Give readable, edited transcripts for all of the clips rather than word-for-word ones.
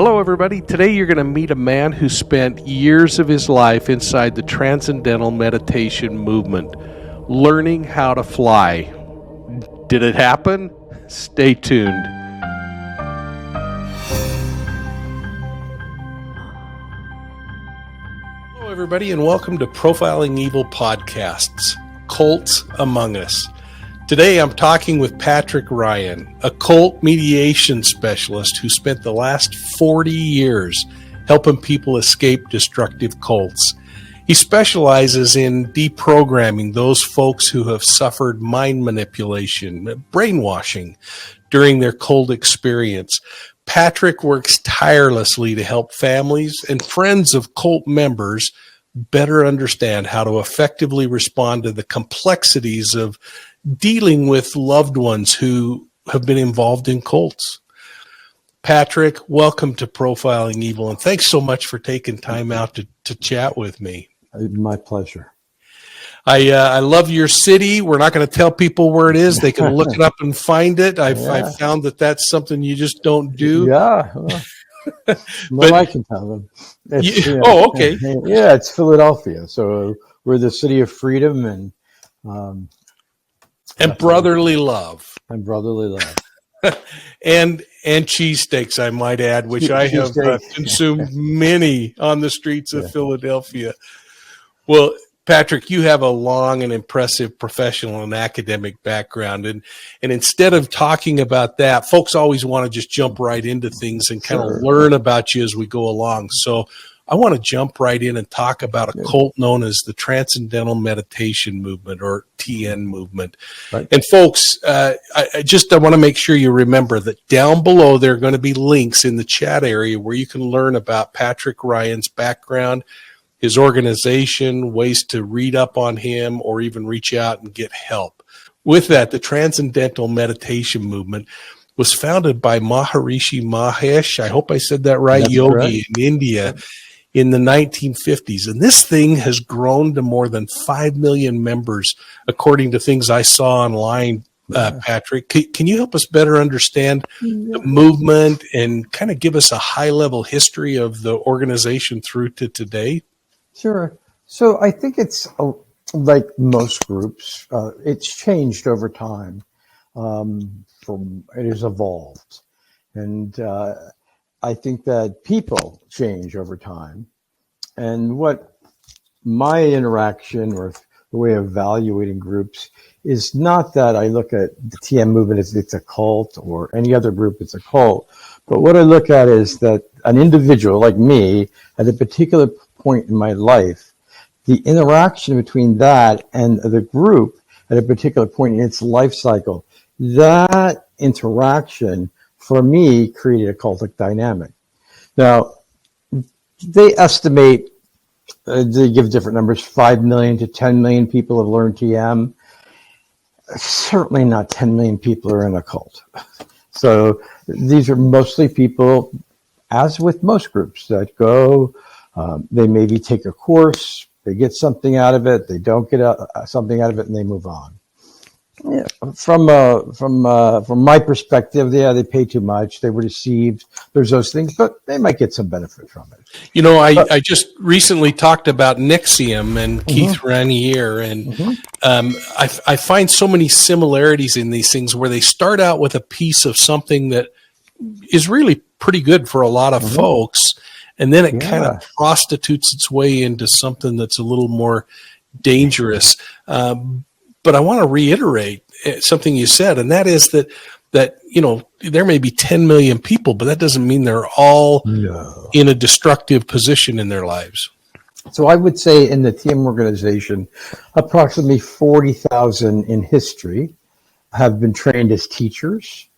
Hello, everybody. Today you're going to meet a man who spent years of his life inside the Transcendental meditation movement, learning how to fly. Did it happen? Stay tuned. Hello, everybody, and welcome to Profiling Evil Podcasts, Cults Among Us. Today I'm talking with Patrick Ryan, a cult mediation specialist who spent the last 40 years helping people escape destructive cults. He specializes in deprogramming those folks who have suffered mind manipulation, brainwashing during their cult experience. Patrick works tirelessly to help families and friends of cult members better understand how to effectively respond to the complexities of dealing with loved ones who have been involved in cults. Patrick, welcome to Profiling Evil, and thanks so much for taking time out to chat with me. My pleasure. I love your city. We're not going to tell people where it is. They can look it up and find it. I've found that that's something you just don't do. Yeah. Well, I can tell them. Okay. Yeah, it's Philadelphia. So we're the city of freedom and brotherly love. And brotherly love. and cheesesteaks, I might add, which I have consumed many on the streets of Philadelphia. Well, Patrick, you have a long and impressive professional and academic background. And instead of talking about that, folks always want to just jump right into things and kind of learn about you as we go along. So I want to jump right in and talk about a cult known as the Transcendental Meditation Movement, or TN movement. Right. And folks, I want to make sure you remember that down below there are going to be links in the chat area where you can learn about Patrick Ryan's background, his organization, ways to read up on him, or even reach out and get help. With that, the Transcendental Meditation Movement was founded by Maharishi Mahesh, I hope I said that right, That's yogi correct. In India in the 1950s. And this thing has grown to more than 5 million members, according to things I saw online. Patrick, can you help us better understand the movement and kind of give us a high-level history of the organization through to today? Sure. So I think it's like most groups, it's changed over time. It has evolved. And I think that people change over time. And what my interaction or the way of evaluating groups is not that I look at the TM movement as it's a cult or any other group it's a cult, but what I look at is that an individual like me at a particular point in my life, the interaction between that and the group at a particular point in its life cycle, that interaction for me created a cultic dynamic. Now, they estimate, they give different numbers, 5 million to 10 million people have learned TM. Certainly not 10 million people are in a cult. So these are mostly people, as with most groups, that go, they maybe take a course, they get something out of it, they don't get something out of it, and they move on. Yeah, from my perspective, they pay too much, they were deceived, there's those things, but they might get some benefit from it. You know, I just recently talked about Nixium and Keith Raniere, and I find so many similarities in these things where they start out with a piece of something that is really pretty good for a lot of folks, and then it kind of prostitutes its way into something that's a little more dangerous. But I want to reiterate something you said, and that is that you know, there may be 10 million people, but that doesn't mean they're all in a destructive position in their lives. So I would say in the TM organization, approximately 40,000 in history have been trained as teachers.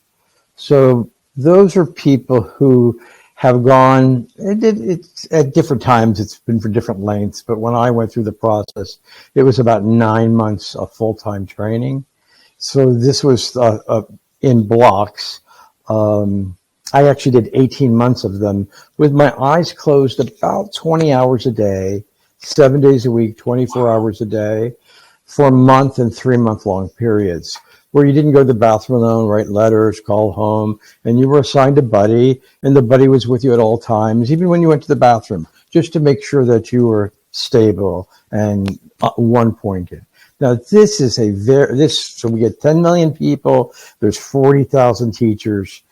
So those are people who have gone, it's at different times, it's been for different lengths, but when I went through the process, it was about 9 months of full-time training. So this was in blocks. I actually did 18 months of them with my eyes closed about 20 hours a day, 7 days a week, 24 hours a day, for a month and 3 month long periods. where you didn't go to the bathroom alone, write letters, call home, and you were assigned a buddy, and the buddy was with you at all times, even when you went to the bathroom, just to make sure that you were stable and one-pointed. Now, this is so we get 10 million people, there's 40,000 teachers.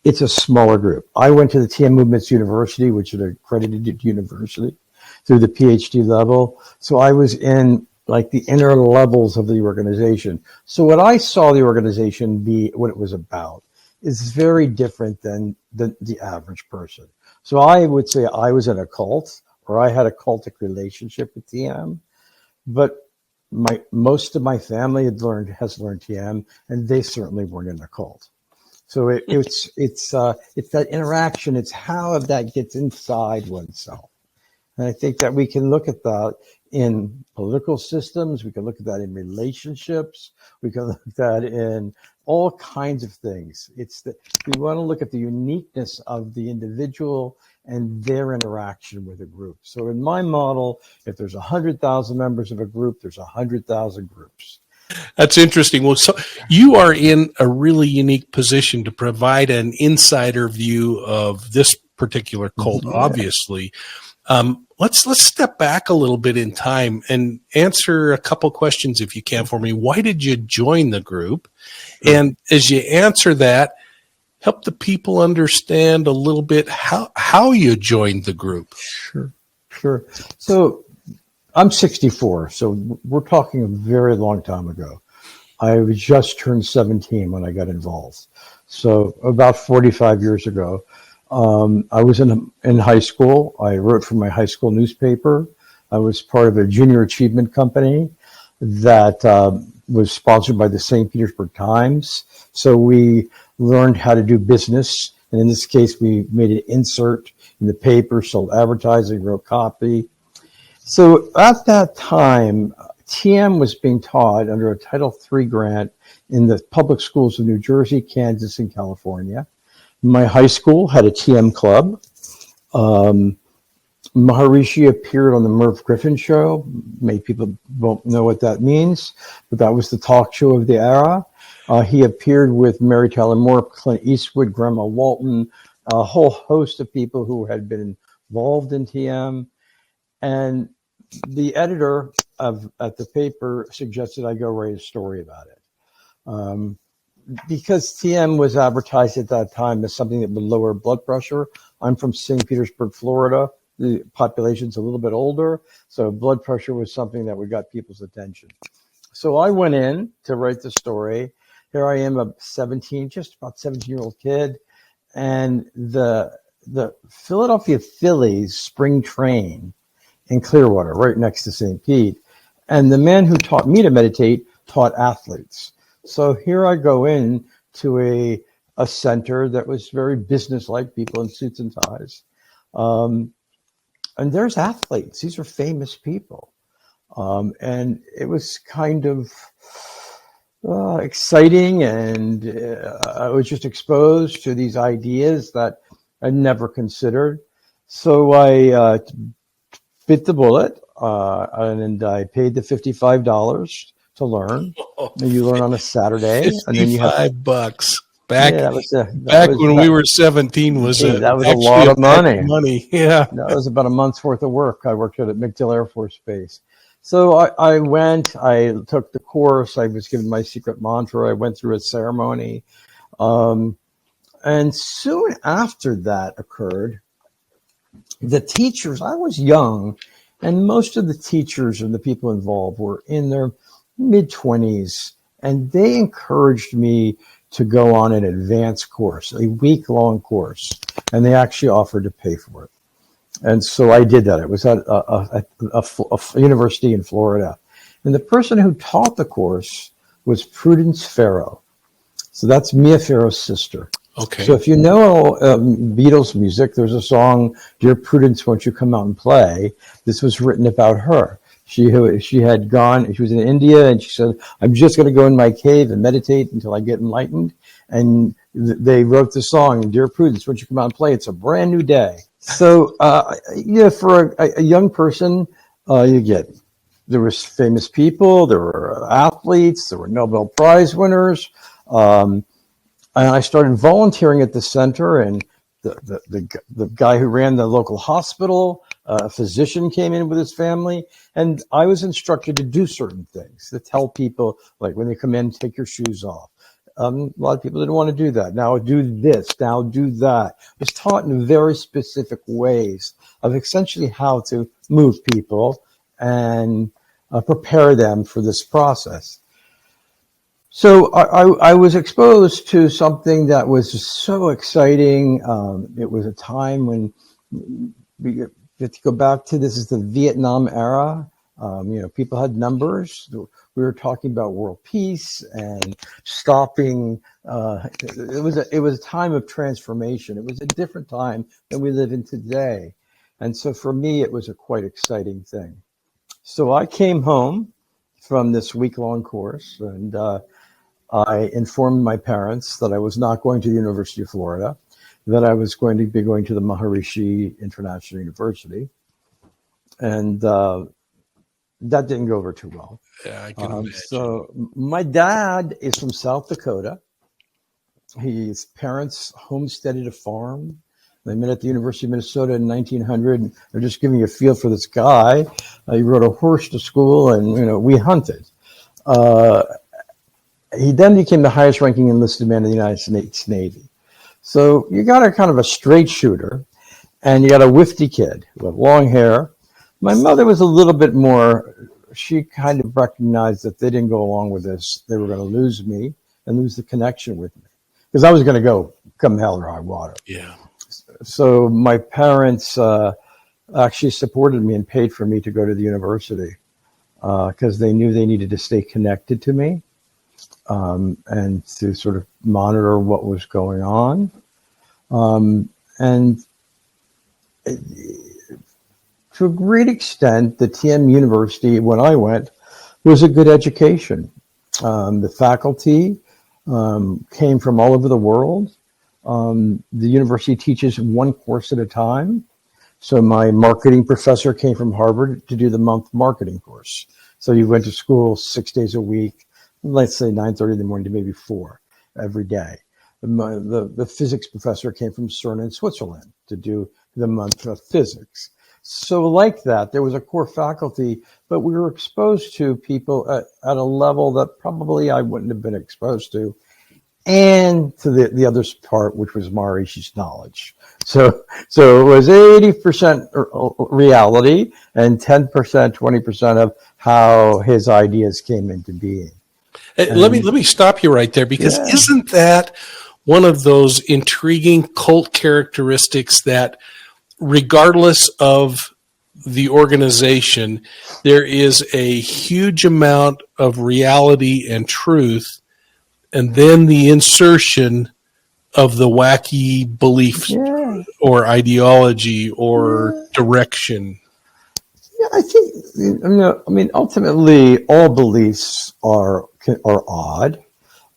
It's a smaller group. I went to the TM Movements University, which is an accredited university, through the PhD level. So I was in like the inner levels of the organization. So what I saw the organization be, what it was about, is very different than the average person. So I would say I was in a cult, or I had a cultic relationship with TM, but most of my family has learned TM, and they certainly weren't in a cult. So it's that interaction. It's how that gets inside oneself. And I think that we can look at that in political systems. We can look at that in relationships. We can look at that in all kinds of things. It's that we want to look at the uniqueness of the individual and their interaction with a group. So in my model, if there's 100,000 members of a group, there's 100,000 groups. That's interesting. Well, so you are in a really unique position to provide an insider view of this particular cult, obviously. Let's step back a little bit in time and answer a couple questions, if you can, for me. Why did you join the group? And as you answer that, help the people understand a little bit how you joined the group. Sure. So I'm 64, so we're talking a very long time ago. I just turned 17 when I got involved. So about 45 years ago, I was in high school. I wrote for my high school newspaper. I was part of a junior achievement company that was sponsored by the St. Petersburg Times. So we learned how to do business. And in this case, we made an insert in the paper, sold advertising, wrote copy. So at that time, TM was being taught under a Title III grant in the public schools of New Jersey, Kansas, and California. My high school had a TM club. Maharishi appeared on the Merv Griffin show. Many people won't know what that means, but that was the talk show of the era. He appeared with Mary Tyler Moore, Clint Eastwood, Grandma Walton, a whole host of people who had been involved in TM. And the editor at the paper suggested I go write a story about it. Because TM was advertised at that time as something that would lower blood pressure. I'm from St. Petersburg, Florida. The population's a little bit older, so blood pressure was something that would got people's attention. So I went in to write the story. Here I am, just about 17-year-old kid, and the Philadelphia Phillies spring train in Clearwater, right next to St. Pete. And the man who taught me to meditate taught athletes. So here I go in to a center that was very business-like, people in suits and ties. And there's athletes. These are famous people. And it was kind of exciting, and I was just exposed to these ideas that I'd never considered. So I bit the bullet, and I paid the $55 to learn. And you learn on a Saturday, and then you have $55. Back back when we were 17 was that was a lot of money. Yeah, that was about a month's worth of work. I worked at MacDill Air Force Base. So I went. I took the course. I was given my secret mantra. I went through a ceremony, and soon after that occurred, the teachers. I was young, and most of the teachers and the people involved were in their mid-20s, and they encouraged me to go on an advanced course, a week-long course, and they actually offered to pay for it. And so I did that. It was at a university in Florida. And the person who taught the course was Prudence Farrow. So that's Mia Farrow's sister. Okay. So if you know Beatles music, there's a song, Dear Prudence, Won't You Come Out and Play? This was written about her. She had gone, she was in India, and she said, I'm just going to go in my cave and meditate until I get enlightened. And they wrote the song, Dear Prudence, won't you come out and play? It's a brand new day. So, for a young person, you get there was famous people, there were athletes, there were Nobel Prize winners. And I started volunteering at the center, and the guy who ran the local hospital, a physician, came in with his family, and I was instructed to do certain things, to tell people, like when they come in, take your shoes off. A lot of people didn't want to do that. Now do this, now do that. I was taught in very specific ways of essentially how to move people and prepare them for this process. So I was exposed to something that was just so exciting. It was a time when we have to go back to, this is the Vietnam era. People had numbers. We were talking about world peace and stopping. It was a time of transformation. It was a different time than we live in today. And so for me, it was a quite exciting thing. So I came home from this week-long course, and I informed my parents that I was not going to the University of Florida, that I was going to be going to the Maharishi International University. And that didn't go over too well. Yeah, I can imagine. So my dad is from South Dakota. His parents homesteaded a farm. They met at the University of Minnesota in 1900. They're just giving you a feel for this guy. He rode a horse to school, and we hunted. He then became the highest ranking enlisted man in the United States Navy. So you got a kind of a straight shooter, and you got a wifty kid with long hair. My mother was a little bit more, she kind of recognized that they didn't go along with this. They were going to lose me and lose the connection with me, because I was going to go come hell or high water. Yeah. So my parents actually supported me and paid for me to go to the university, because they knew they needed to stay connected to me. And to sort of monitor what was going on. And to a great extent, the TM University, when I went, was a good education. The faculty came from all over the world. The university teaches one course at a time. So my marketing professor came from Harvard to do the month marketing course. So you went to school 6 days a week, let's say 9:30 in the morning to maybe 4 every day. The physics professor came from CERN in Switzerland to do the month of physics. So like that, there was a core faculty, but we were exposed to people at a level that probably I wouldn't have been exposed to, and to the other part, which was Maharishi's knowledge. So it was 80% reality and 10%, 20% of how his ideas came into being. Let me stop you right there, because isn't that one of those intriguing cult characteristics that, regardless of the organization, there is a huge amount of reality and truth, and then the insertion of the wacky belief or ideology or direction? Yeah, I think, ultimately, all beliefs are odd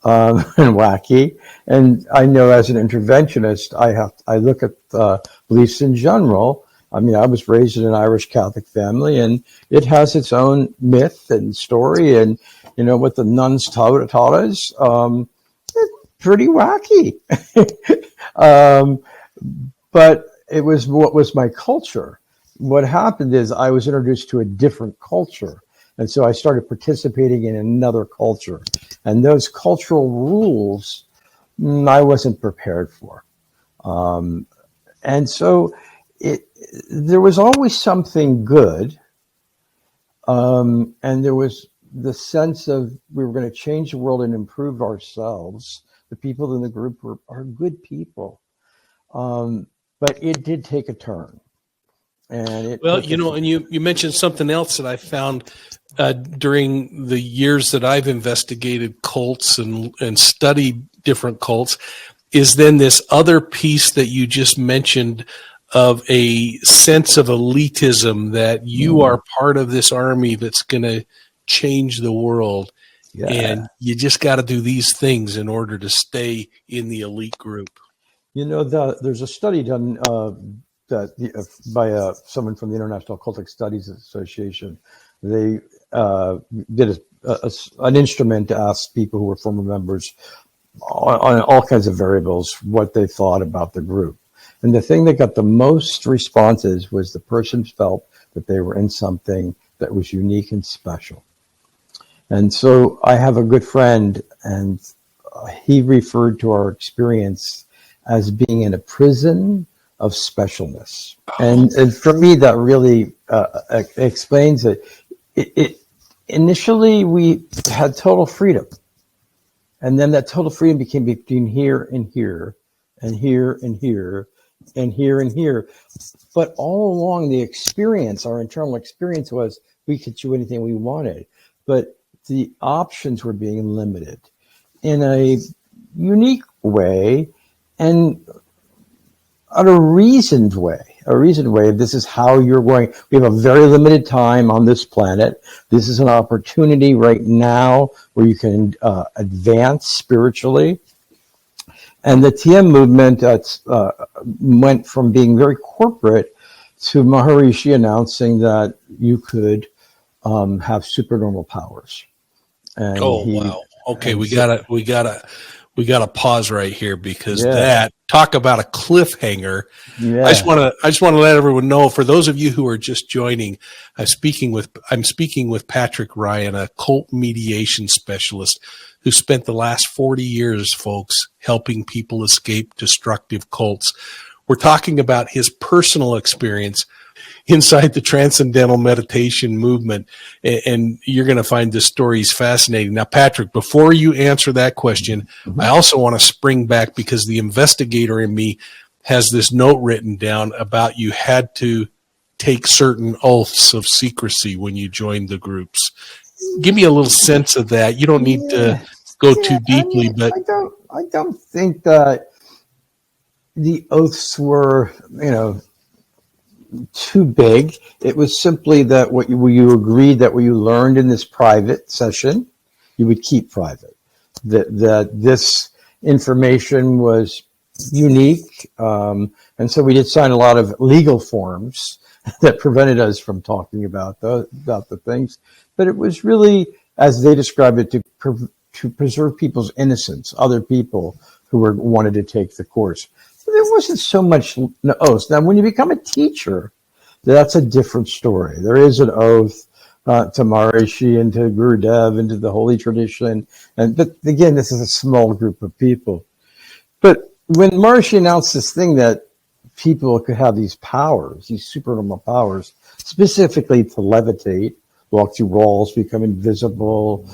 and wacky. And I know as an interventionist, I look at beliefs in general. I was raised in an Irish Catholic family, and it has its own myth and story. And, what the nuns taught us, it's pretty wacky. But it was what was my culture. What happened is I was introduced to a different culture. And so I started participating in another culture. And those cultural rules, I wasn't prepared for. And so there was always something good. And there was the sense of we were going to change the world and improve ourselves. The people in the group are good people. But it did take a turn. And you mentioned something else that I found during the years that I've investigated cults and studied different cults, is then this other piece that you just mentioned of a sense of elitism, that you are part of this army that's going to change the world. Yeah. And you just got to do these things in order to stay in the elite group. There's a study done by someone from the International Cultic Studies Association. They did an instrument to ask people who were former members on all kinds of variables what they thought about the group. And the thing that got the most responses was the person felt that they were in something that was unique and special. And so I have a good friend, and he referred to our experience as being in a prison of specialness. And for me, that really explains it. Initially, we had total freedom. And then that total freedom became between here and here, and here and here, and here and here. But all along the experience, our internal experience was we could do anything we wanted. But the options were being limited in a unique way and in a reasoned way. This is how you're going. We have a very limited time on this planet. This is an opportunity right now where you can advance spiritually. And the TM movement went from being very corporate to Maharishi announcing that you could have supernormal powers. And wow. Okay, we gotta pause right here because that talk about a cliffhanger. Yeah. I just want to let everyone know, for those of you who are just joining, I'm speaking with Patrick Ryan, a cult mediation specialist who spent the last 40 years, folks, helping people escape destructive cults. We're talking about his personal experience inside the Transcendental meditation movement, and you're going to find this story fascinating. Now, Patrick, before you answer that question, I also want to spring back because the investigator in me has this note written down about you had to take certain oaths of secrecy when you joined the groups. Give me a little sense of that. You don't need to go too deeply, but I don't think that the oaths were, too big. It was simply that what you agreed that what you learned in this private session, you would keep private. That this information was unique, and so we did sign a lot of legal forms that prevented us from talking about the things. But it was really, as they described it, to preserve people's innocence, other people who wanted to take the course. There wasn't so much oath. Now, when you become a teacher, that's a different story. There is an oath to Maharishi and to Gurudev and to the holy tradition. But again, this is a small group of people. But when Maharishi announced this thing that people could have these powers, these supernormal powers, specifically to levitate, walk through walls, become invisible,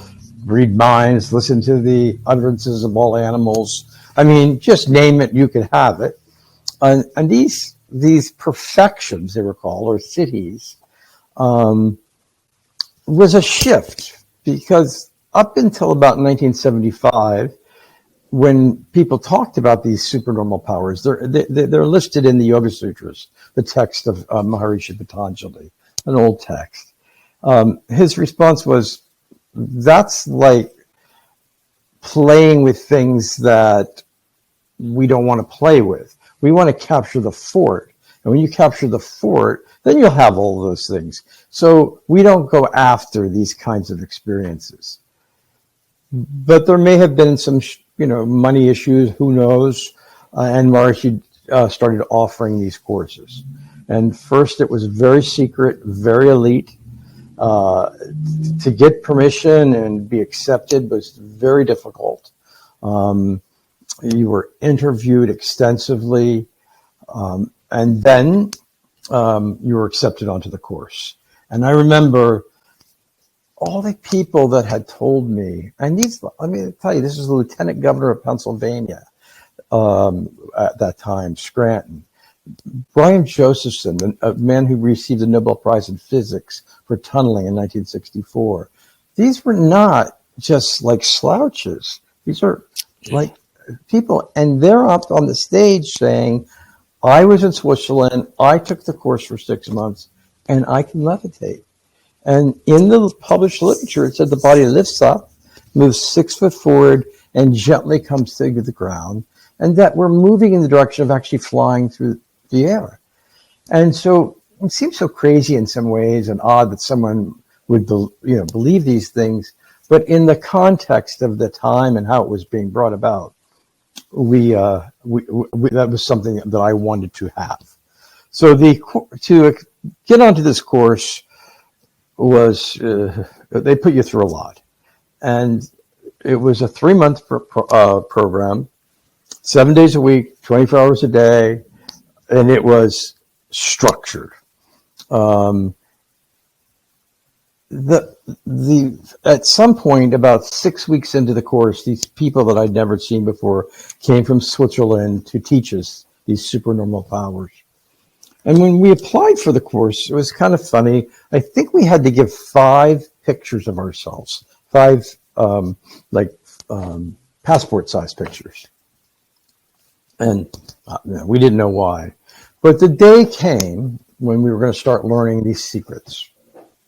read minds, listen to the utterances of all animals. I mean, just name it, you could have it. And these perfections, they were called, or cities, was a shift, because up until about 1975, when people talked about these supernormal powers, they're listed in the Yoga Sutras, the text of Maharishi Patanjali, an old text. His response was, that's like playing with things that we don't want to play with. We want to capture the fort. And when you capture the fort, then you'll have all those things. So we don't go after these kinds of experiences. But there may have been some, money issues, who knows? And Maharishi started offering these courses. And first it was very secret, very elite. To get permission and be accepted was very difficult. You were interviewed extensively, and then you were accepted onto the course. And I remember all the people that had told me, and let me tell you, this was the Lieutenant Governor of Pennsylvania at that time, Scranton. Brian Josephson, a man who received the Nobel Prize in Physics for tunneling in 1964. These were not just like slouches. These are like people, and they're up on the stage saying, I was in Switzerland, I took the course for 6 months, and I can levitate. And in the published literature, it said the body lifts up, moves 6 foot forward, and gently comes to the ground, and that we're moving in the direction of actually flying through the air. And so it seems so crazy in some ways and odd that someone would believe these things, but in the context of the time and how it was being brought about, we that was something that I wanted to have. So to get onto this course was they put you through a lot, and it was a 3-month program, 7 days a week, 24 hours a day, and it was structured. At some point, about 6 weeks into the course, these people that I'd never seen before came from Switzerland to teach us these supernormal powers. And when we applied for the course, it was kind of funny. I think we had to give 5 pictures of ourselves, 5 passport-size pictures. And we didn't know why. But the day came when we were going to start learning these secrets.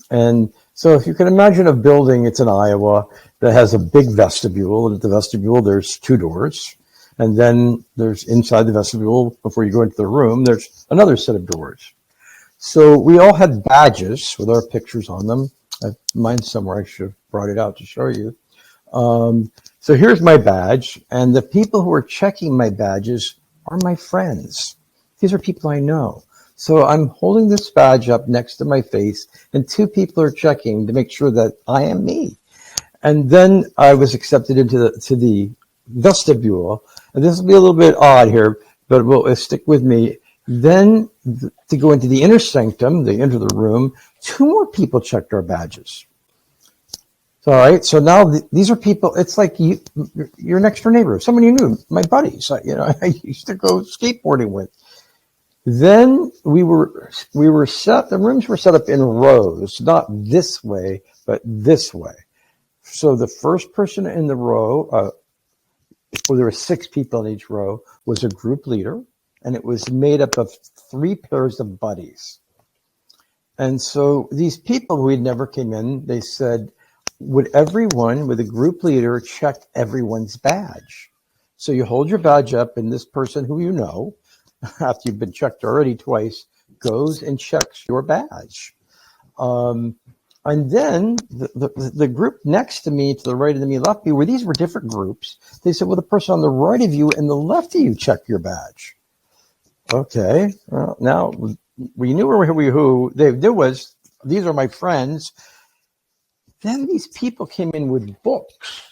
And so if you can imagine a building, it's in Iowa, that has a big vestibule. And at the vestibule, there's 2 doors. And then there's inside the vestibule, before you go into the room, there's another set of doors. So we all had badges with our pictures on them. I have mine somewhere. I should have brought it out to show you. So here's my badge. And the people who are checking my badges are my friends. These are people I know. So I'm holding this badge up next to my face, and 2 people are checking to make sure that I am me. And then I was accepted into the vestibule. And this will be a little bit odd here, but will stick with me. Then to go into the inner sanctum, they enter the room, 2 more people checked our badges. All right, so now these are people. It's like your next door neighbor, someone you knew, my buddies. I used to go skateboarding with. Then we were set. The rooms were set up in rows, not this way, but this way. So the first person in the row, where there were 6 people in each row, was a group leader, and it was made up of 3 pairs of buddies. And so these people who had never came in, they said, would everyone with a group leader check everyone's badge? So you hold your badge up, and this person who you know, after you've been checked already twice, goes and checks your badge. And then the group next to me, to the right of me, left me, these were different groups. They said, well, the person on the right of you and the left of you check your badge. Okay, well, now we knew who they knew was, these are my friends. Then these people came in with books,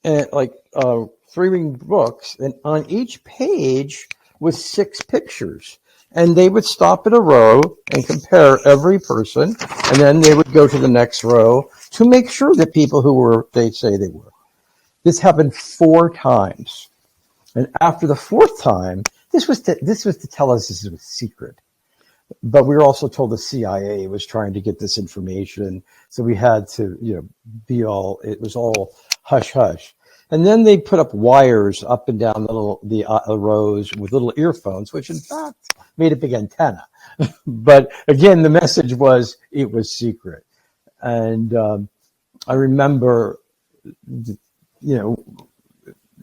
and 3-ring books, and on each page was 6 pictures. And they would stop at a row and compare every person, and then they would go to the next row to make sure that people who were, they say they were. This happened 4 times. And after the 4th time, this was to tell us this was a secret. But we were also told the CIA was trying to get this information. So we had to, it was all hush hush. And then they put up wires up and down the rows with little earphones, which in fact made a big antenna. But again, the message was it was secret. And I remember,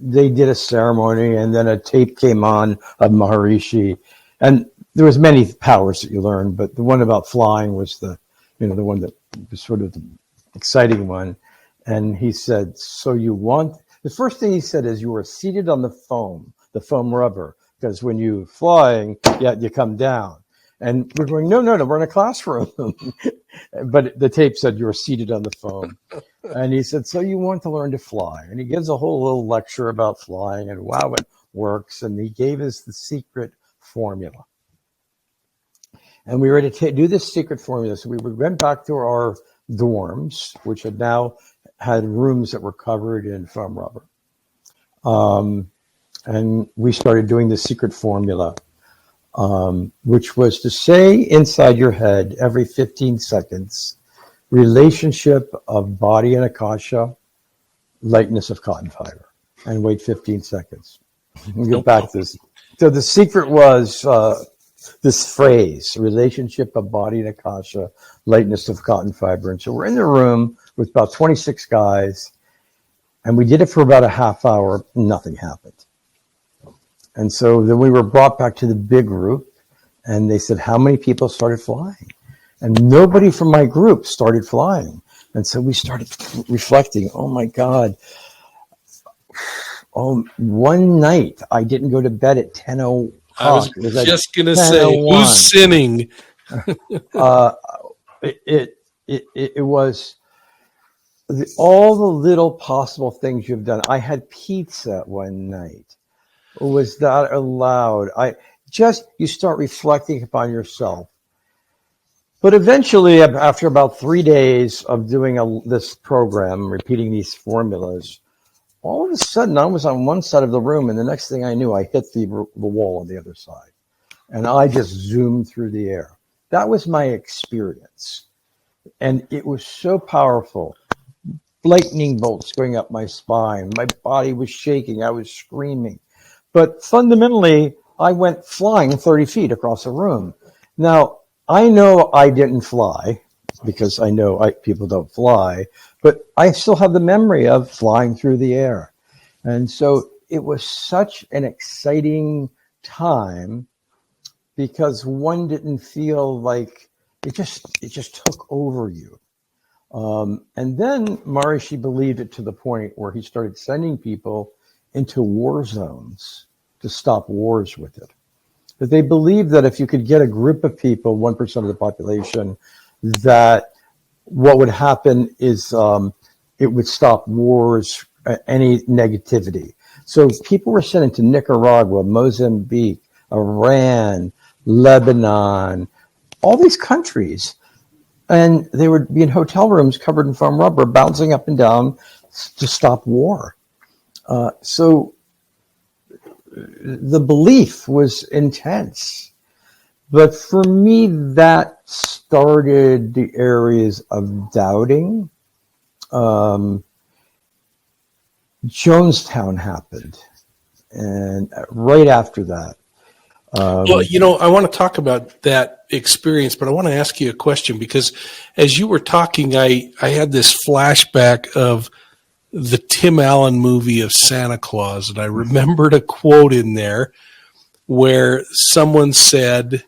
they did a ceremony, and then a tape came on of Maharishi. And there was many powers that you learned, but the one about flying was the one that was sort of the exciting one. And he said, the first thing he said is you were seated on the foam rubber, because when you flying, you come down. And we're going, no, we're in a classroom. But the tape said you were seated on the foam. And he said, so you want to learn to fly. And he gives a whole little lecture about flying and how it works. And he gave us the secret formula. And we were to do this secret formula. So we went back to our dorms, which had now had rooms that were covered in foam rubber. And we started doing the secret formula, which was to say inside your head every 15 seconds, relationship of body and akasha, lightness of cotton fiber, and wait 15 seconds. We'll get back to this. So the secret was this phrase, relationship of body and akasha, lightness of cotton fiber. And so we're in the room with about 26 guys, and we did it for about a half hour. Nothing happened. And so then we were brought back to the big group, and they said, how many people started flying? and nobody from my group started flying. And so we started reflecting, oh my God, one night I didn't go to bed at 10 I was o'clock. It was at just going to say, who's 10:01. sinning? Uh, it was all the little possible things you've done. I had pizza one night. Was that allowed? You start reflecting upon yourself. But eventually, after about 3 days of doing this program, repeating these formulas, all of a sudden I was on one side of the room, and the next thing I knew, I hit the wall on the other side, and I just zoomed through the air. That was my experience, and it was so powerful. Lightning bolts going up my spine. My body was shaking. I was screaming. But fundamentally, I went flying 30 feet across the room. Now, I know I didn't fly because I know people don't fly, but I still have the memory of flying through the air. And so it was such an exciting time because one didn't feel like it just took over you. And then Maharishi believed it to the point where he started sending people into war zones to stop wars with it. But they believed that if you could get a group of people, 1% of the population, that what would happen is it would stop wars, any negativity. So people were sent into Nicaragua, Mozambique, Iran, Lebanon, all these countries. And they would be in hotel rooms covered in foam rubber, bouncing up and down to stop war. So the belief was intense. But for me, that started the areas of doubting. Jonestown happened. And right after that, Well, I want to talk about that experience, but I want to ask you a question because as you were talking, I had this flashback of the Tim Allen movie of Santa Claus, and I remembered a quote in there where someone said,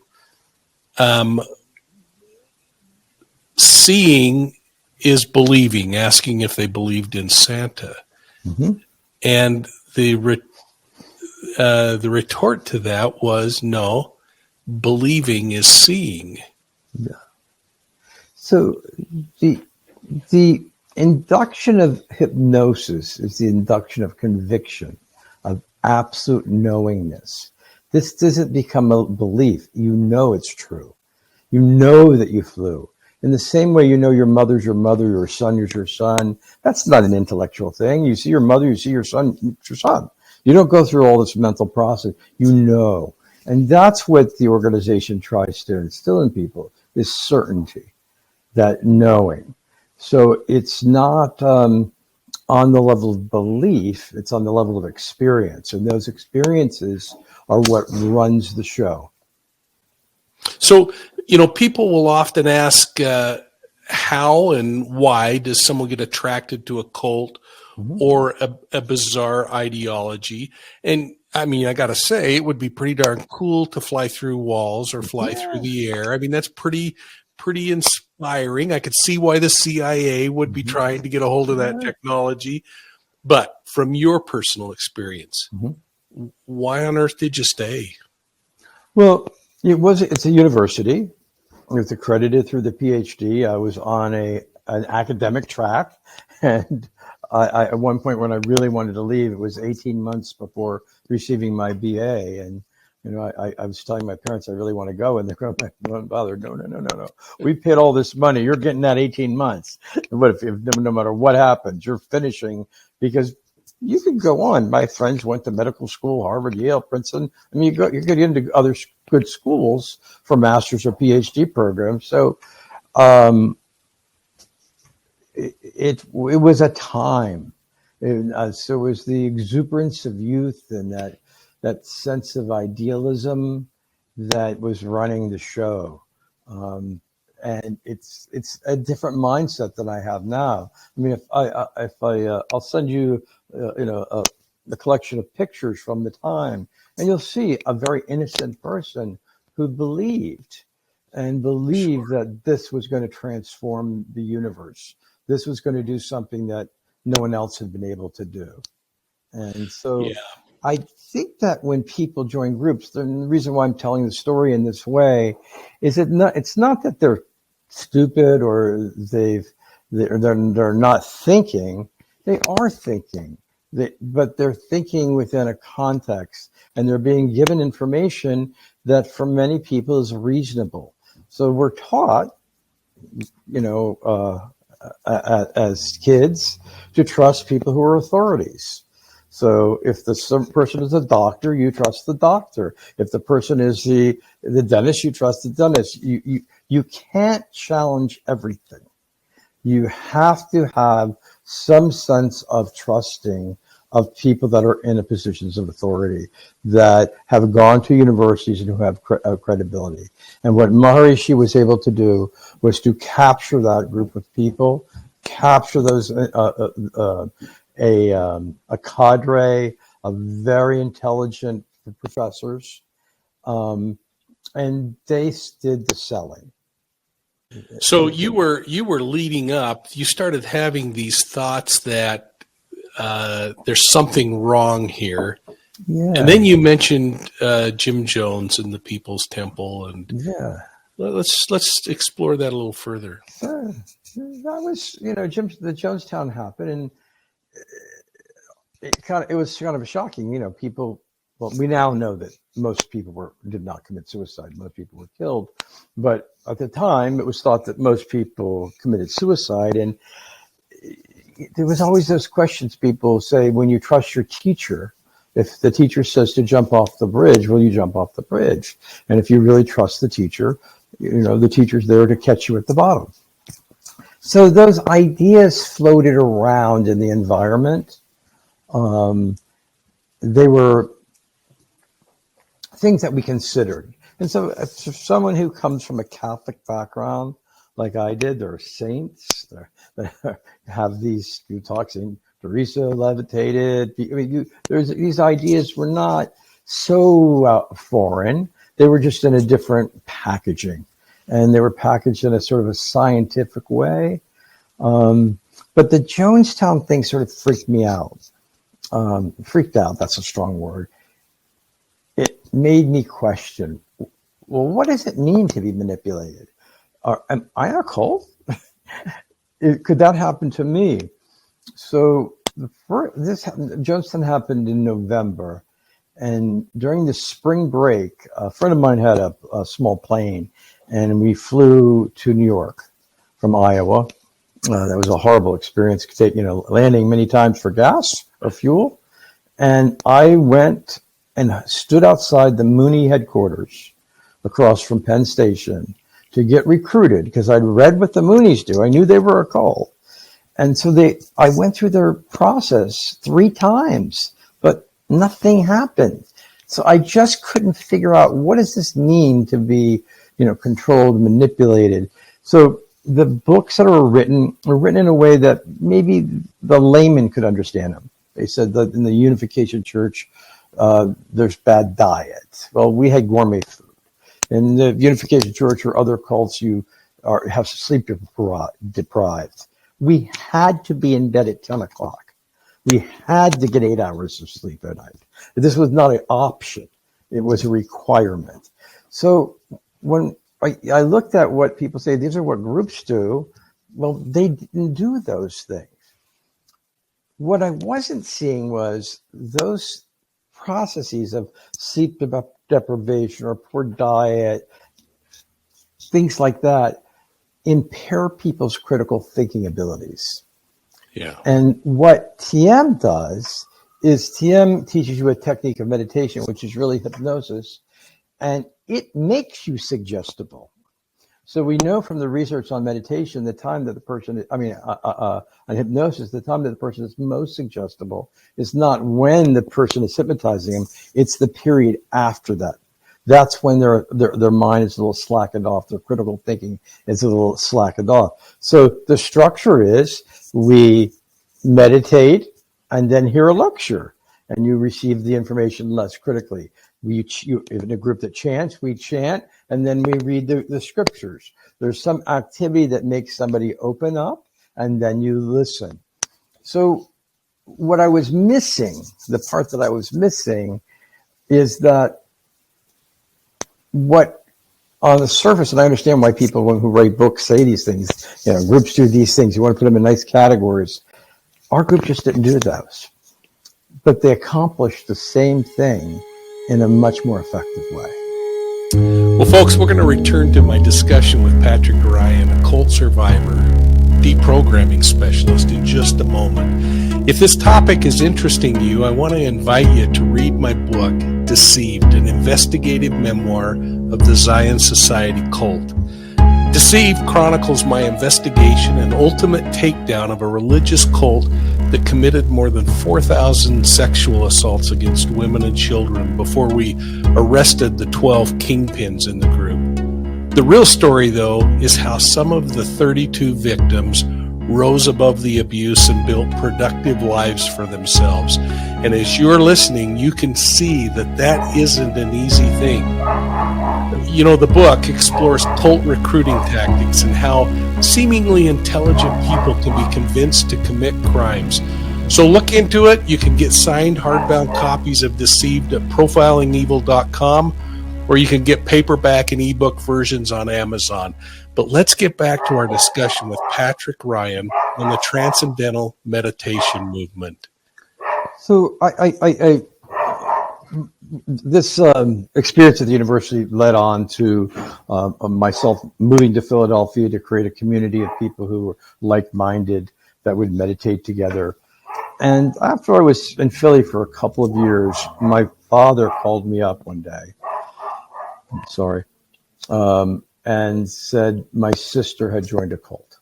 seeing is believing, asking if they believed in Santa. mm-hmm. And the retort to that was, no, believing is seeing. Yeah. So the induction of hypnosis is the induction of conviction, of absolute knowingness. This doesn't become a belief. You know it's true. You know that you flew. In the same way you know your mother's your mother, your son is your son. That's not an intellectual thing. You see your mother, you see your son, it's your son. You don't go through all this mental process. You know. And that's what the organization tries to instill in people, is certainty, that knowing. So it's not on the level of belief, it's on the level of experience. And those experiences are what runs the show. So, people will often ask, how and why does someone get attracted to a cult or a bizarre ideology? And I mean, I got to say, it would be pretty darn cool to fly through walls or fly through the air. I mean, that's pretty inspiring. I could see why the CIA would be trying to get a hold of that technology. But from your personal experience, why on earth did you stay? Well, it's a university. It's accredited through the PhD. I was on an academic track, and I at one point when I really wanted to leave, it was 18 months before receiving my BA, and I was telling my parents I really want to go, and they're going, "Don't bother, no. We paid all this money. You're getting that 18 months. But if no matter what happens, you're finishing because." You can go on. My friends went to medical school, Harvard, Yale, Princeton. I mean, you get into other good schools for master's or PhD programs. So it was a time. So it was the exuberance of youth and that sense of idealism that was running the show. And it's a different mindset than I have now. I mean, I'll send you, the collection of pictures from the time, and you'll see a very innocent person who believed, and believe that this was going to transform the universe. This was going to do something that no one else had been able to do. And so I think that when people join groups, the reason why I'm telling the story in this way is it's not that they're stupid or they're not thinking. They are thinking, but they're thinking within a context, and they're being given information that for many people is reasonable. So we're taught, as kids, to trust people who are authorities. So if the person is a doctor, you trust the doctor. If the person is the dentist, you trust the dentist. You can't challenge everything. You have to have some sense of trusting of people that are in positions of authority, that have gone to universities and who have credibility. And what Maharishi was able to do was to capture that group of people, capture those a cadre of very intelligent professors, and they did the selling. So you were leading up. You started having these thoughts that there's something wrong here, and then you mentioned Jim Jones and the People's Temple, and let's explore that a little further. Sure. That was, the Jonestown happened, and it was kind of shocking. People. Well, we now know that most people did not commit suicide. Most people were killed, but at the time, it was thought that most people committed suicide, and there was always those questions people say when you trust your teacher. If the teacher says to jump off the bridge, will you jump off the bridge? And if you really trust the teacher, the teacher's there to catch you at the bottom. So those ideas floated around in the environment. They were things that we considered. And so for someone who comes from a Catholic background, like I did, there are saints that have these, you talk saying Teresa levitated. These ideas were not so foreign. They were just in a different packaging, and they were packaged in a sort of a scientific way. But the Jonestown thing sort of freaked me out. Freaked out, that's a strong word. It made me question, well, what does it mean to be manipulated? Am I a cult? Could that happen to me? So Jonestown happened in November, and during the spring break, a friend of mine had a small plane, and we flew to New York from Iowa. That was a horrible experience, landing many times for gas or fuel. And I went and stood outside the Mooney headquarters across from Penn Station to get recruited, because I'd read what the Moonies do. I knew they were a cult. And so I went through their process 3 times, but nothing happened. So I just couldn't figure out, what does this mean to be, controlled, manipulated? So the books that were written in a way that maybe the layman could understand them. They said that in the Unification Church, there's bad diet. Well, we had gourmet food. In the Unification Church or other cults, you have sleep deprived. We had to be in bed at 10 o'clock. We had to get 8 hours of sleep at night. This was not an option. It was a requirement. So when I looked at what people say, these are what groups do, well, they didn't do those things. What I wasn't seeing was those processes of sleep deprivation or poor diet, things like that, impair people's critical thinking abilities. Yeah. And what TM does is TM teaches you a technique of meditation, which is really hypnosis, and it makes you suggestible. So we know from the research on meditation, the time that the person, on hypnosis, the time that the person is most suggestible is not when the person is hypnotizing them, it's the period after that. That's when their mind is a little slackened off, their critical thinking is a little slackened off. So the structure is we meditate and then hear a lecture, and you receive the information less critically. In a group that chants, we chant, and then we read the scriptures. There's some activity that makes somebody open up, and then you listen. So what I was missing, the part that I was missing, is that what on the surface, and I understand why people who write books say these things, groups do these things. You want to put them in nice categories. Our group just didn't do those, but they accomplished the same thing in a much more effective way. Well, folks, we're going to return to my discussion with Patrick Ryan, a cult survivor, deprogramming specialist, in just a moment. If this topic is interesting to you, I want to invite you to read my book, Deceived, an investigative memoir of the Zion Society cult. Deceived chronicles my investigation and ultimate takedown of a religious cult that committed more than 4,000 sexual assaults against women and children before we arrested the 12 kingpins in the group. The real story, though, is how some of the 32 victims rose above the abuse and built productive lives for themselves. And as you're listening, you can see that that isn't an easy thing. The book explores cult recruiting tactics and how seemingly intelligent people can be convinced to commit crimes. So look into it. You can get signed hardbound copies of Deceived at profilingevil.com, or you can get paperback and ebook versions on Amazon. But let's get back to our discussion with Patrick Ryan on the Transcendental meditation movement. So this experience at the university led on to myself moving to Philadelphia to create a community of people who were like-minded that would meditate together. And after I was in Philly for a couple of years, my father called me up one day. And said my sister had joined a cult.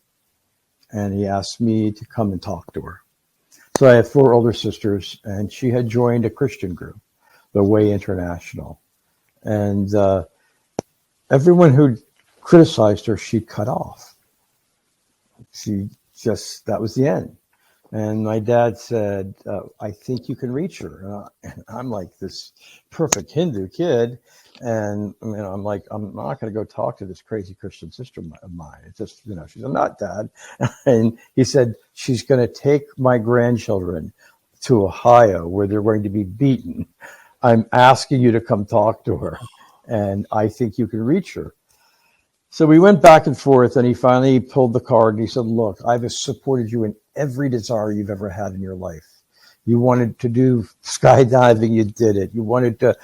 And he asked me to come and talk to her. So I have 4 older sisters, and she had joined a Christian group, the Way International. And everyone who criticized her, she cut off. That was the end. And my dad said, I think you can reach her. And I'm like this perfect Hindu kid. And I'm like, I'm not going to go talk to this crazy Christian sister of mine. It's just, she's a nut, Dad. And he said, she's going to take my grandchildren to Ohio where they're going to be beaten. I'm asking you to come talk to her. And I think you can reach her. So we went back and forth, and he finally pulled the card and he said, look, I've supported you in every desire you've ever had in your life. You wanted to do skydiving, you did it. You wanted to,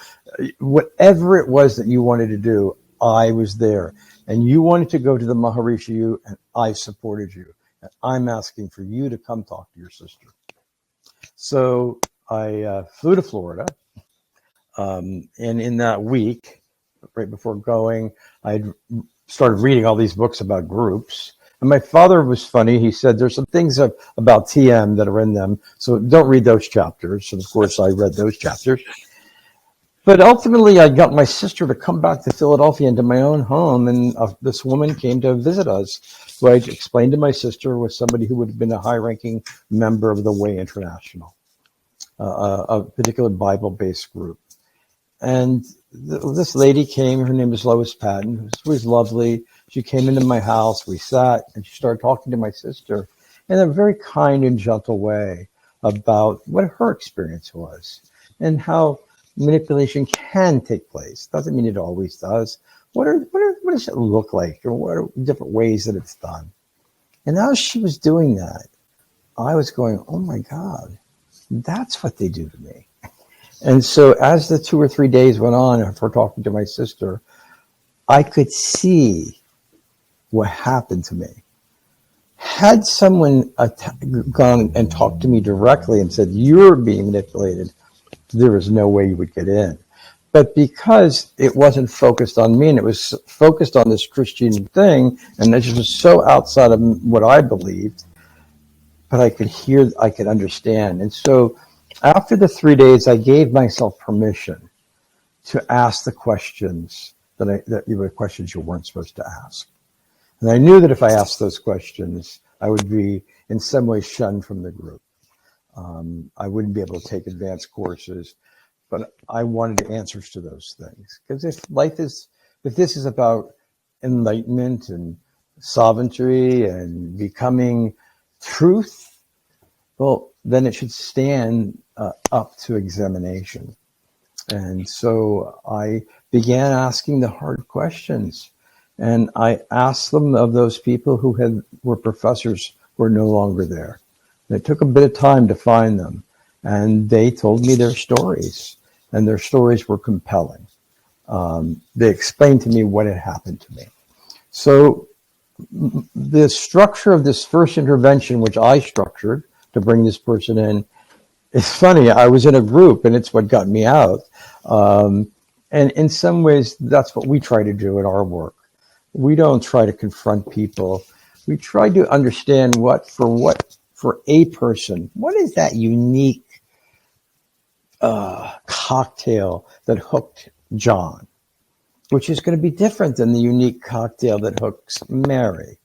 whatever it was that you wanted to do, I was there. And you wanted to go to the Maharishi, and I supported you. And I'm asking for you to come talk to your sister. So I flew to Florida. And in that week, right before going, I started reading all these books about groups. And my father was funny. He said, there's some things about TM that are in them, so don't read those chapters. And of course, I read those chapters. But ultimately, I got my sister to come back to Philadelphia into my own home, and this woman came to visit us, who I explained to my sister was somebody who would have been a high-ranking member of the Way International, a particular Bible-based group. And this lady came. Her name is Lois Patton. She was lovely. She came into my house. We sat, and she started talking to my sister in a very kind and gentle way about what her experience was and how manipulation can take place. Doesn't mean it always does. What does it look like, or what are different ways that it's done? And as she was doing that, I was going, oh my God, that's what they do to me. And so as the 2 or 3 days went on, and for talking to my sister, I could see what happened to me. Had someone gone and talked to me directly and said, you're being manipulated, there was no way you would get in. But because it wasn't focused on me and it was focused on this Christian thing, and it was so outside of what I believed, but I could hear, I could understand. And so after the 3 days, I gave myself permission to ask the questions that were questions you weren't supposed to ask. And I knew that if I asked those questions, I would be in some way shunned from the group. I wouldn't be able to take advanced courses. but I wanted answers to those things. Because if this is about enlightenment and sovereignty and becoming truth, well, then it should stand up to examination. And so I began asking the hard questions. And I asked them of those people who were professors who are no longer there. And it took a bit of time to find them. And they told me their stories. And their stories were compelling. They explained to me what had happened to me. So the structure of this first intervention, which I structured to bring this person in, it's funny. I was in a group, and it's what got me out. And in some ways, that's what we try to do in our work. We don't try to confront people. We try to understand for a person, what is that unique cocktail that hooked John, which is going to be different than the unique cocktail that hooks Mary.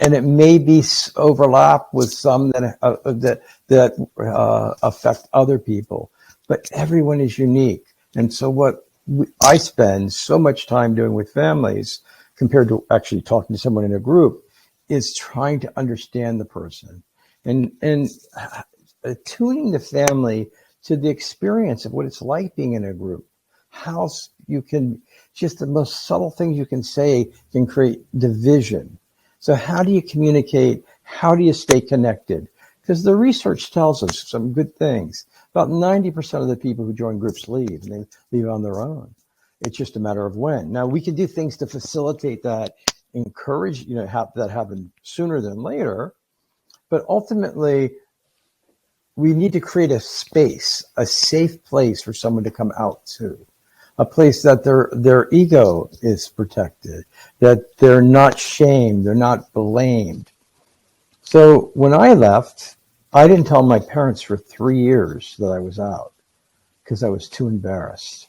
And it may be overlap with some that affect other people, but everyone is unique. And so what I spend so much time doing with families compared to actually talking to someone in a group is trying to understand the person and attuning the family to the experience of what it's like being in a group. How you can, just the most subtle things you can say can create division. So how do you communicate? How do you stay connected? Because the research tells us some good things. About 90% of the people who join groups leave, and they leave on their own. It's just a matter of when. Now, we can do things to facilitate that, encourage, have that happen sooner than later. But ultimately, we need to create a space, a safe place for someone to come out to. A place that their ego is protected, that they're not shamed, they're not blamed. So when I left, I didn't tell my parents for 3 years that I was out because I was too embarrassed.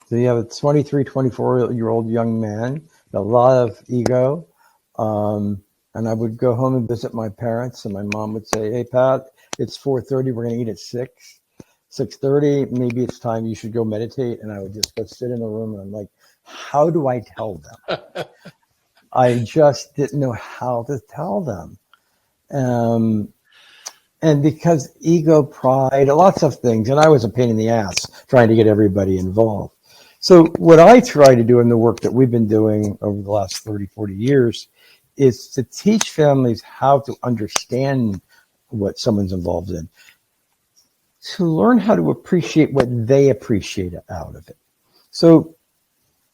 So you have a 23, 24-year-old young man, a lot of ego, and I would go home and visit my parents, and my mom would say, "Hey, Pat, it's 4:30, we're going to eat at 6:30, maybe it's time you should go meditate." And I would just go sit in the room, and I'm like, how do I tell them? I just didn't know how to tell them. And because ego, pride, lots of things, and I was a pain in the ass trying to get everybody involved. So what I try to do in the work that we've been doing over the last 30, 40 years is to teach families how to understand what someone's involved in, to learn how to appreciate what they appreciate out of it. So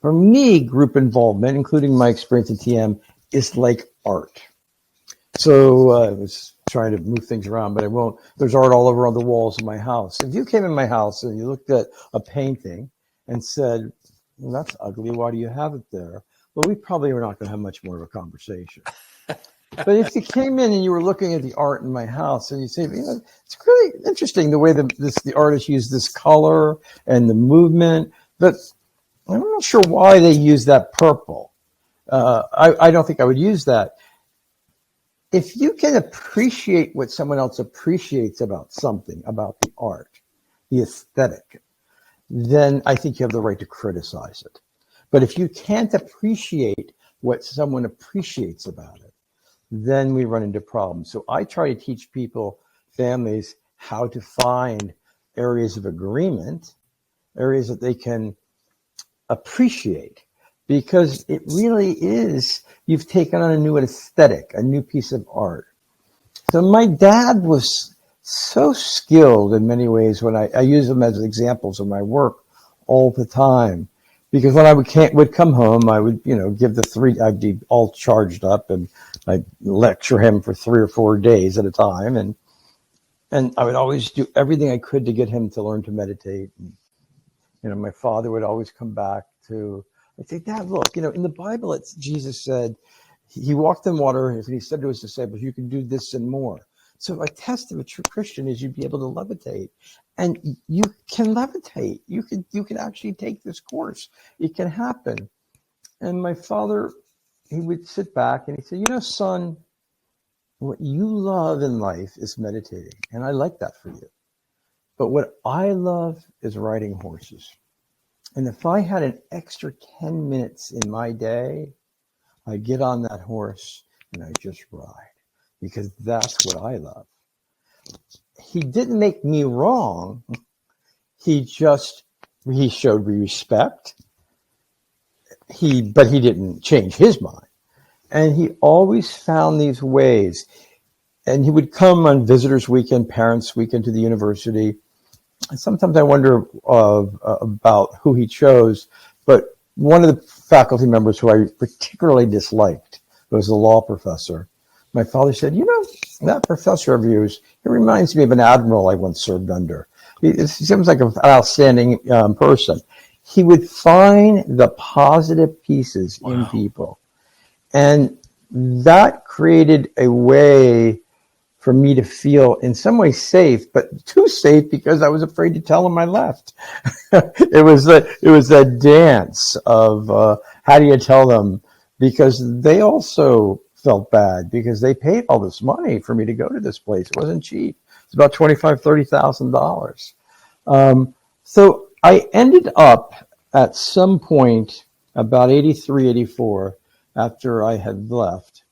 for me, group involvement, including my experience in TM, is like art. So I was trying to move things around, but I won't. There's art all over on the walls of my house. If you came in my house and you looked at a painting and said, "Well, that's ugly, why do you have it there?" Well, we probably are not going to have much more of a conversation. But if you came in and you were looking at the art in my house and you say, it's really interesting the way the artist used this color and the movement, but I'm not sure why they use that purple. I don't think I would use that. If you can appreciate what someone else appreciates about something, about the art, the aesthetic, then I think you have the right to criticize it. But if you can't appreciate what someone appreciates about it, then we run into problems. So I try to teach people, families, how to find areas of agreement, areas that they can appreciate, because it really is, you've taken on a new aesthetic, a new piece of art. So my dad was so skilled in many ways when I use them as examples of my work all the time. Because when I would come home, I would, give I'd be all charged up and I'd lecture him for 3 or 4 days at a time. And I would always do everything I could to get him to learn to meditate. And, my father would always come back to, I'd say, "Dad, look, in the Bible, Jesus said, he walked in water and he said to his disciples, you can do this and more." So a test of a true Christian is you'd be able to levitate. And you can levitate. You can actually take this course. It can happen. And my father, he would sit back and he'd say, "Son, what you love in life is meditating. And I like that for you. But what I love is riding horses. And if I had an extra 10 minutes in my day, I get on that horse and I just ride, because that's what I love. He didn't make me wrong. He showed respect. But he didn't change his mind. And he always found these ways. And he would come on visitors weekend, parents weekend to the university. And sometimes I wonder about who he chose. But one of the faculty members who I particularly disliked was a law professor. My father said, that professor of yours, he reminds me of an admiral I once served under. He seems like an outstanding person. He would find the positive pieces in people. And that created a way for me to feel in some ways safe, but too safe because I was afraid to tell him I left. It was a dance of how do you tell them, because they also felt bad because they paid all this money for me to go to this place. It wasn't cheap. It's about $25,000-$30,000. So I ended up at some point about 83, 84, after I had left.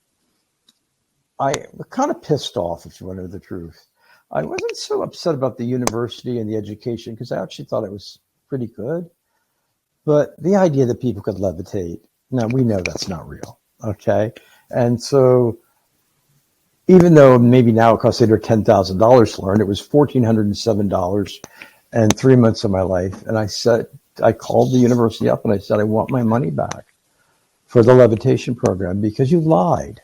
I was kind of pissed off, if you want to know the truth. I wasn't so upset about the university and the education because I actually thought it was pretty good. But the idea that people could levitate, now we know that's not real, okay? And so even though maybe now it costs $8,000 or $10,000 to learn, it was $1,407 and 3 months of my life. And I called the university up and I said, I want my money back for the levitation program because you lied.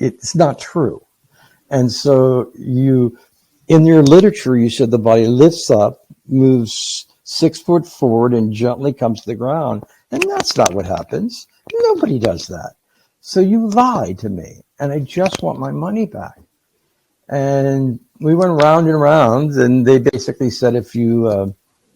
It's not true. And so in your literature, you said the body lifts up, moves 6 foot forward and gently comes to the ground. And that's not what happens. Nobody does that. So you lied to me and I just want my money back. And we went round and round and they basically said, if you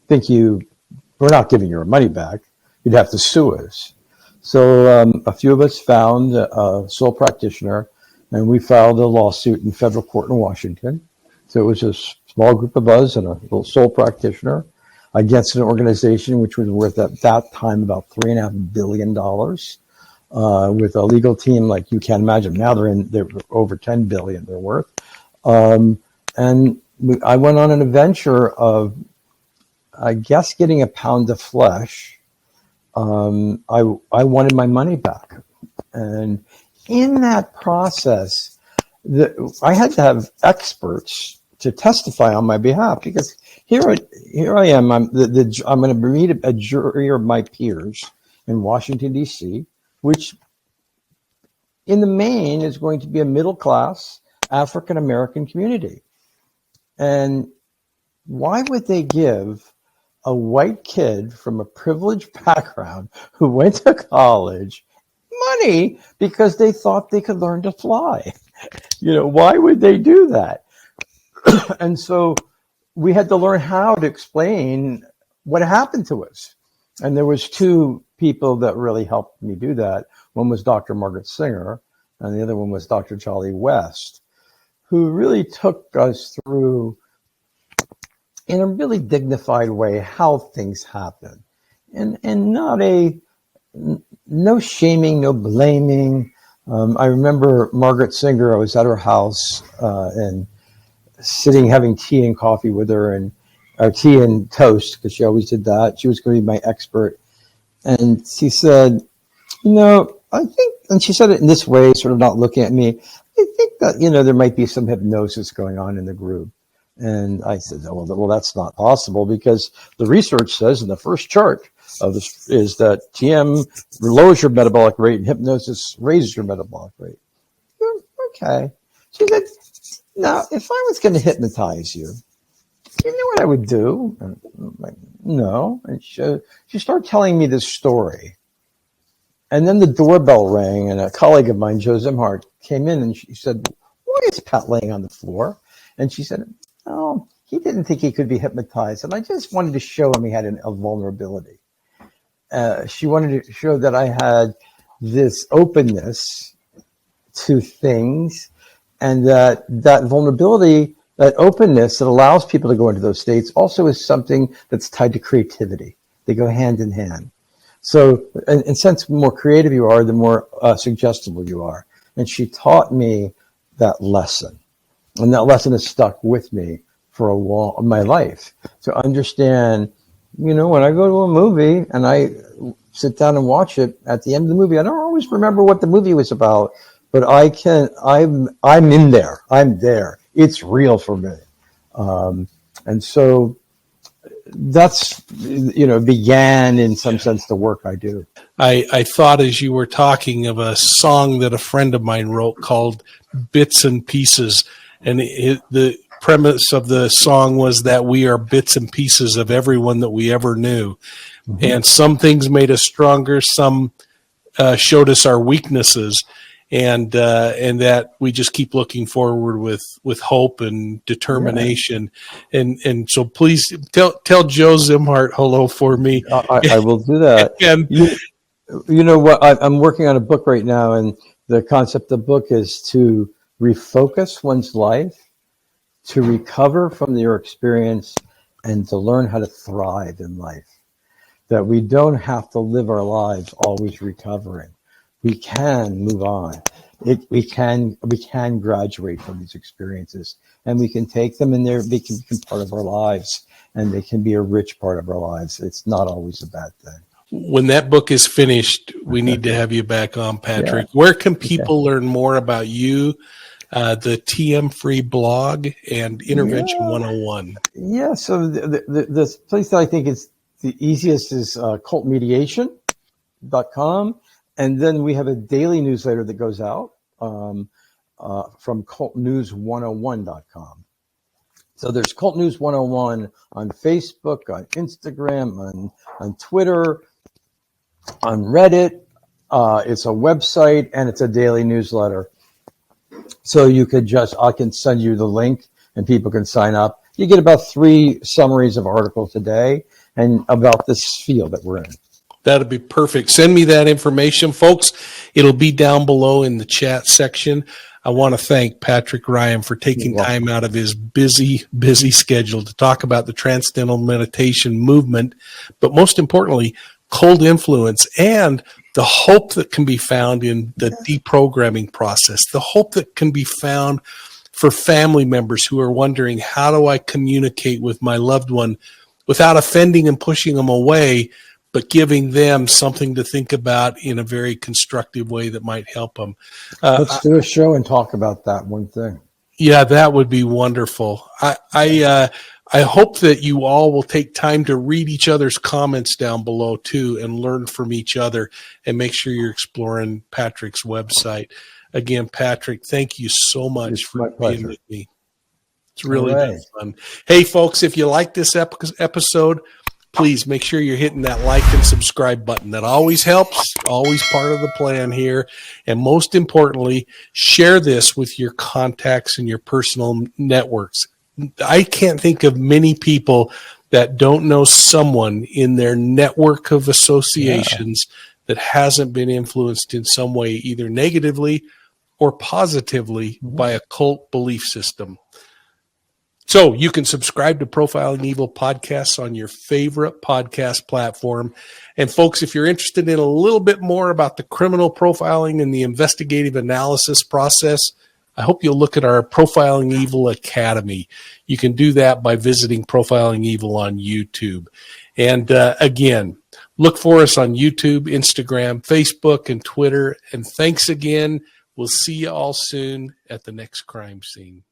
we're not giving your money back, you'd have to sue us. So a few of us found a sole practitioner and we filed a lawsuit in federal court in Washington. So it was a small group of us and a little sole practitioner against an organization which was worth at that time about $3.5 billion, with a legal team like you can't imagine. Now they're over 10 billion they're worth. And I went on an adventure of, I guess, getting a pound of flesh. I wanted my money back. And in that process, I had to have experts to testify on my behalf because here I am. I'm going to meet a jury of my peers in Washington, D.C., which in the main is going to be a middle class African American community. And why would they give a white kid from a privileged background who went to college money because they thought they could learn to fly? Why would they do that? And so we had to learn how to explain what happened to us. And there was 2 people that really helped me do that. One was Dr. Margaret Singer, and the other one was Dr. Charlie West, who really took us through in a really dignified way how things happen. And not no shaming, no blaming. I remember Margaret Singer, I was at her house and sitting having tea and coffee with her, and tea and toast, because she always did that. She was going to be my expert. And she said, I think, and she said it in this way, sort of not looking at me, I think that, there might be some hypnosis going on in the group. And I said, well, that's not possible because the research says in the first chart of this is that TM lowers your metabolic rate and hypnosis raises your metabolic rate. Okay. She said, now, if I was going to hypnotize you, you know what I would do? And I'm like, no. And she started telling me this story. And then the doorbell rang and a colleague of mine, Joe Zimhart, came in and she said, why is Pat laying on the floor? And she said, oh, he didn't think he could be hypnotized. And I just wanted to show him he had a vulnerability. She wanted to show that I had this openness to things and that vulnerability that openness that allows people to go into those states also is something that's tied to creativity. They go hand in hand. So in sense, the more creative you are, the more suggestible you are. And she taught me that lesson. And that lesson has stuck with me for my life. To understand, when I go to a movie and I sit down and watch it, at the end of the movie, I don't always remember what the movie was about, but I'm in there. I'm there. It's real for me. And so that's, began in some sense the work I do. I thought as you were talking of a song that a friend of mine wrote called Bits and Pieces. And the premise of the song was that we are bits and pieces of everyone that we ever knew. Mm-hmm. And some things made us stronger. Some showed us our weaknesses. And that we just keep looking forward with hope and determination. Yeah. And so please tell Joe Zimhart hello for me. I will do that. And you know what? I'm working on a book right now, and the concept of the book is to refocus one's life, to recover from your experience, and to learn how to thrive in life. That we don't have to live our lives always recovering. We can move on. We can graduate from these experiences, and we can take them, and they can become part of our lives, and they can be a rich part of our lives. It's not always a bad thing. When that book is finished, we need to have you back on, Patrick. Yeah. Where can people learn more about you, the TM Free blog, and Intervention 101? Yeah, so the place that I think is the easiest is cultmediation.com. And then we have a daily newsletter that goes out from cultnews101.com. So there's Cult News 101 on Facebook, on Instagram, on Twitter, on Reddit. It's a website, and it's a daily newsletter. So I can send you the link, and people can sign up. You get about 3 summaries of articles a day and about this field that we're in. That'd be perfect. Send me that information, folks. It'll be down below in the chat section. I want to thank Patrick Ryan for taking time out of his busy schedule to talk about the Transcendental Meditation movement, but most importantly, cold influence and the hope that can be found in the deprogramming process, the hope that can be found for family members who are wondering, how do I communicate with my loved one without offending and pushing them away, but giving them something to think about in a very constructive way that might help them. Let's do a show and talk about that one thing. Yeah, that would be wonderful. I hope that you all will take time to read each other's comments down below too, and learn from each other, and make sure you're exploring Patrick's website. Again, Patrick, thank you so much for being with me. It's really been fun. Hey, folks, if you like this episode, please make sure you're hitting that like and subscribe button. That always helps, always part of the plan here. And most importantly, share this with your contacts and your personal networks. I can't think of many people that don't know someone in their network of associations that hasn't been influenced in some way, either negatively or positively, by a cult belief system. So you can subscribe to Profiling Evil podcasts on your favorite podcast platform. And folks, if you're interested in a little bit more about the criminal profiling and the investigative analysis process, I hope you'll look at our Profiling Evil Academy. You can do that by visiting Profiling Evil on YouTube. And again, look for us on YouTube, Instagram, Facebook, and Twitter. And thanks again. We'll see you all soon at the next crime scene.